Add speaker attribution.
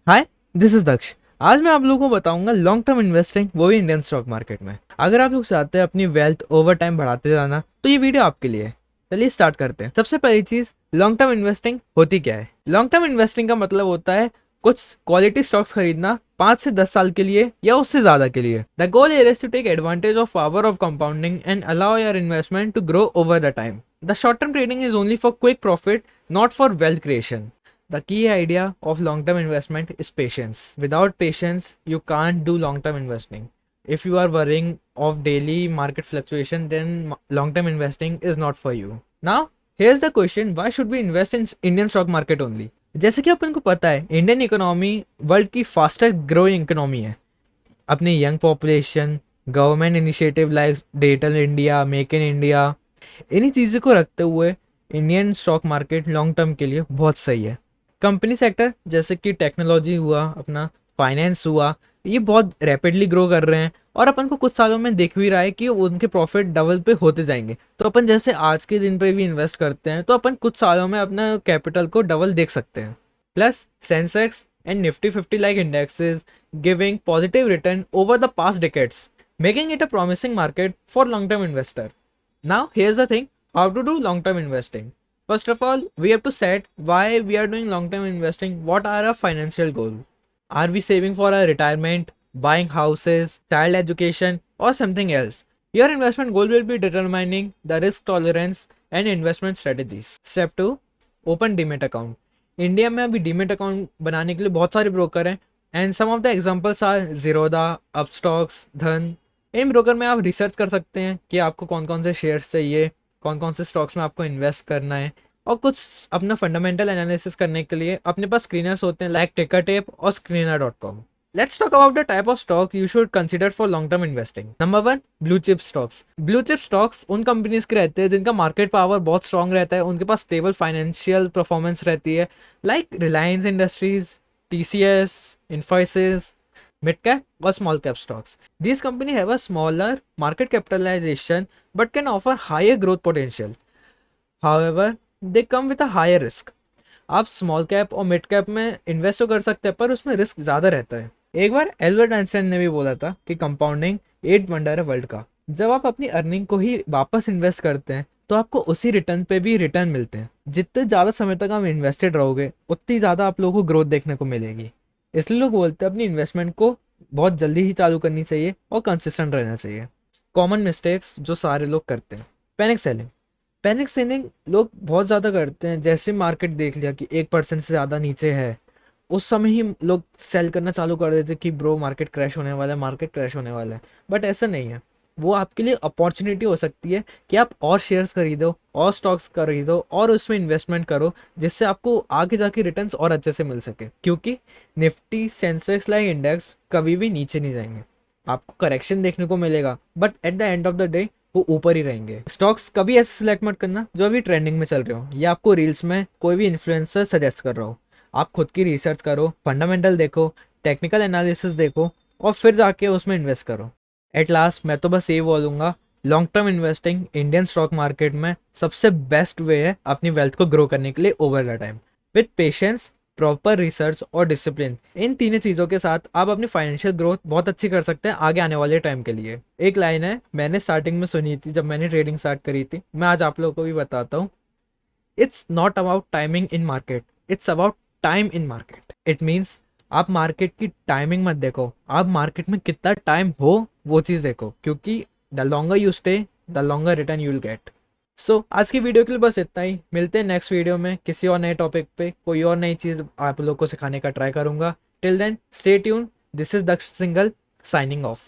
Speaker 1: Hi, this is दक्ष। आज मैं आप लोगों को बताऊंगा लॉन्ग टर्म इन्वेस्टिंग, वो भी इंडियन स्टॉक मार्केट में। अगर आप लोग चाहते हैं अपनी वेल्थ ओवर टाइम बढ़ाते जाना तो ये वीडियो आपके लिए है। चलिए स्टार्ट करते हैं। सबसे पहली चीज, लॉन्ग टर्म इन्वेस्टिंग होती क्या है। लॉन्ग टर्म इन्वेस्टिंग का मतलब होता है कुछ क्वालिटी स्टॉक्स खरीदना 5 से 10 साल के लिए या उससे ज्यादा के लिए। The goal is to take advantage of power of compounding and allow your investment to grow over the time. The short term trading is only for quick profit, not for wealth creation. The key idea of long term investment is patience. Without patience, you can't do long term investing. If you are worrying of daily market fluctuation, then long term investing is not for you. Now, here's the question, why should we invest in Indian stock market only? जैसे कि अपन को पता है, Indian economy world की faster growing economy है। अपनी young population, government initiative like digital India, make in India, इन्हीं चीज़ों को रखते हुए Indian stock market long term के लिए बहुत सही है। कंपनी सेक्टर जैसे कि टेक्नोलॉजी हुआ, अपना फाइनेंस हुआ, ये बहुत रैपिडली ग्रो कर रहे हैं और अपन को कुछ सालों में देख भी रहा है कि उनके प्रॉफिट डबल पे होते जाएंगे। तो अपन जैसे आज के दिन पे भी इन्वेस्ट करते हैं तो अपन कुछ सालों में अपना कैपिटल को डबल देख सकते हैं। Plus Sensex and Nifty 50 like indexes giving positive return over the past decades, making it a promising market for long-term investor. Now, here's the thing, how to do long-term investing. First of all, we have to set why we are doing long-term investing. What are our financial goals? Are we saving for our retirement, buying houses, child education, or something else? Your investment goal will be determining the risk tolerance and investment strategies. Step 2, open Demat account. India में अभी demat account बनाने के लिए बहुत सारे broker हैं and some of the examples are Zerodha, Upstox, Dhan. इन broker में आप रिसर्च कर सकते हैं कि आपको कौन कौन से शेयर्स चाहिए, कौन कौन से स्टॉक्स में आपको इन्वेस्ट करना है, और कुछ अपना फंडामेंटल एनालिसिस करने के लिए अपने पास स्क्रीनर्स होते हैं लाइक टिकरटेप और screener.com. Let's talk about the type of stock you should consider for long-term investing. Number 1, blue chip stocks. Blue chip stocks उन कंपनीज के रहते हैं जिनका मार्केट पावर बहुत स्ट्रांग रहता है, उनके पास स्टेबल फाइनेंशियल परफॉर्मेंस रहती है, like Reliance industries, TCS, Infosys, mid cap or small cap stocks. These companies have a smaller market capitalization but can offer higher growth potential. However, they come with a higher risk. आप small cap और mid cap में invest तो कर सकते हैं पर उसमें risk ज़्यादा रहता है। एक बार एल्बर्ट आइंस्टाइन ने भी बोला था कि कंपाउंडिंग 8 वंडर है वर्ल्ड का। जब आप अपनी अर्निंग को ही वापस इन्वेस्ट करते हैं तो आपको उसी रिटर्न पे भी रिटर्न मिलते हैं। जितने ज़्यादा समय तक आप इन्वेस्टेड रहोगे उतनी ज़्यादा आप लोगों को ग्रोथ देखने को मिलेगी। इसलिए लोग बोलते हैं अपनी इन्वेस्टमेंट को बहुत जल्दी ही चालू करनी चाहिए और कंसिस्टेंट रहना चाहिए। कॉमन मिस्टेक्स जो सारे लोग करते हैं, पैनिक सेलिंग। पैनिक सेलिंग लोग बहुत ज़्यादा करते हैं। जैसे मार्केट देख लिया कि 1% से ज़्यादा नीचे है, उस समय ही लोग सेल करना चालू कर देते कि ब्रो मार्केट क्रैश होने वाला है, मार्केट क्रैश होने वाला है। बट ऐसा नहीं है, वो आपके लिए अपॉर्चुनिटी हो सकती है कि आप और शेयर्स खरीदो और स्टॉक्स खरीदो और उसमें इन्वेस्टमेंट करो, जिससे आपको आगे जाके रिटर्न्स और अच्छे से मिल सके। क्योंकि निफ्टी, सेंसेक्स लाइक इंडेक्स कभी भी नीचे नहीं जाएंगे, आपको करेक्शन देखने को मिलेगा but at the end of the day वो ऊपर ही रहेंगे। स्टॉक्स कभी ऐसे सिलेक्ट मत करना जो अभी ट्रेंडिंग में चल रहे हो या आपको रील्स में कोई भी इन्फ्लुएंसर सजेस्ट कर रहा हो। आप खुद की रिसर्च करो, फंडामेंटल देखो, टेक्निकल एनालिसिस देखो और फिर जाके उसमें इन्वेस्ट करो। एट लास्ट मैं तो बस ये बोलूँगा, long term investing Indian stock market में सबसे बेस्ट वे है अपनी वेल्थ को ग्रो करने के लिए over the time. With patience, proper research और डिसिप्लिन, इन तीनों चीज़ों के साथ आप अपनी फाइनेंशियल ग्रोथ बहुत अच्छी कर सकते हैं आगे आने वाले टाइम के लिए। एक लाइन है, मैंने स्टार्टिंग में सुनी थी जब मैंने ट्रेडिंग स्टार्ट करी थी, मैं आज आप लोगों को भी बताता हूँ। It's not about timing in market, it's about time in market. It means आप मार्केट की टाइमिंग मत देखो, आप मार्केट में कितना टाइम हो वो चीज़ देखो, क्योंकि the longer you stay the longer return you will get. So आज की वीडियो के लिए बस इतना ही। मिलते हैं नेक्स्ट वीडियो में किसी और नए टॉपिक पे, कोई और नई चीज़ आप लोग को सिखाने का ट्राई करूंगा। Till then stay tune, this is Daksh Singhal signing of.